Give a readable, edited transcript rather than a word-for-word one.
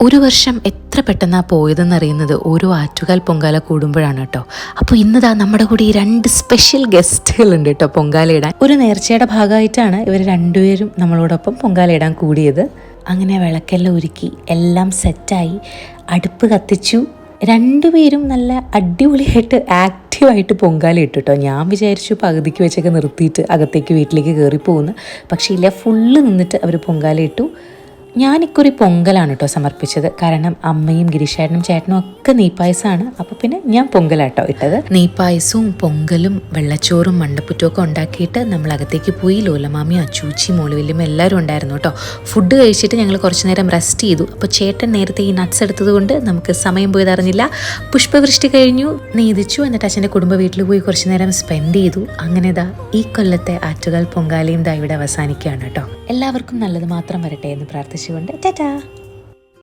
ഒരു വർഷം എത്ര പെട്ടെന്നാണ് പോയതെന്നറിയുന്നത് ഓരോ ആറ്റുകാൽ പൊങ്കാല കൂടുമ്പോഴാണ് കേട്ടോ. അപ്പോൾ ഇന്നതാ നമ്മുടെ കൂടെ ഈ 2 സ്പെഷ്യൽ ഗസ്റ്റുകളുണ്ട് കേട്ടോ പൊങ്കാലയിടാൻ. ഒരു നേർച്ചയുടെ ഭാഗമായിട്ടാണ് ഇവർ രണ്ടുപേരും നമ്മളോടൊപ്പം പൊങ്കാലയിടാൻ കൂടിയത്. അങ്ങനെ വിളക്കെല്ലാം ഒരുക്കി എല്ലാം സെറ്റായി, അടുപ്പ് കത്തിച്ചു. രണ്ടുപേരും നല്ല അടിപൊളിയായിട്ട് ആക്റ്റീവായിട്ട് പൊങ്കാല ഇട്ടു കേട്ടോ. ഞാൻ വിചാരിച്ചു പകുതിക്ക് വെച്ചൊക്കെ നിർത്തിയിട്ട് അകത്തേക്ക് വീട്ടിലേക്ക് കയറിപ്പോകുന്നു. പക്ഷേ ഇല്ല, ഫുള്ള് നിന്നിട്ട് അവർ പൊങ്കാല ഇട്ടു. ഞാനിക്കുറി പൊങ്കലാണ് കേട്ടോ സമർപ്പിച്ചത്. കാരണം അമ്മയും ഗിരീഷേട്ടനും ചേട്ടനും ഒക്കെ നെയ്പ്പായസമാണ്. അപ്പോൾ പിന്നെ ഞാൻ പൊങ്കലാട്ടോ ഇട്ടത്. നെയ്പ്പായസവും പൊങ്കലും വെള്ളച്ചോറും മണ്ടപ്പുറ്റും ഒക്കെ ഉണ്ടാക്കിയിട്ട് നമ്മൾ അകത്തേക്ക് പോയി. ലോലമാമിയും അച്ചൂച്ചി മോളുവല്ലും എല്ലാവരും ഉണ്ടായിരുന്നു കേട്ടോ. ഫുഡ് കഴിച്ചിട്ട് ഞങ്ങൾ കുറച്ച് നേരം റെസ്റ്റ് ചെയ്തു. അപ്പോൾ ചേട്ടൻ നേരത്തെ ഈ നട്ട്സ് എടുത്തത് കൊണ്ട് നമുക്ക് സമയം പോയതറിഞ്ഞില്ല. പുഷ്പവൃഷ്ടി കഴിഞ്ഞു, നീതിച്ചു. എന്നിട്ട് അച്ഛൻ്റെ കുടുംബ വീട്ടിൽ പോയി കുറച്ച് നേരം സ്പെൻഡ് ചെയ്തു. അങ്ങനെ ദാ ഈ കൊല്ലത്തെ ആറ്റുകാൽ പൊങ്കാലയും ദാ ഇവിടെ അവസാനിക്കുകയാണ് കേട്ടോ. എല്ലാവർക്കും നല്ലത് മാത്രം വരട്ടെ എന്ന് പ്രാർത്ഥിച്ചുകൊണ്ട് ടാറ്റാ.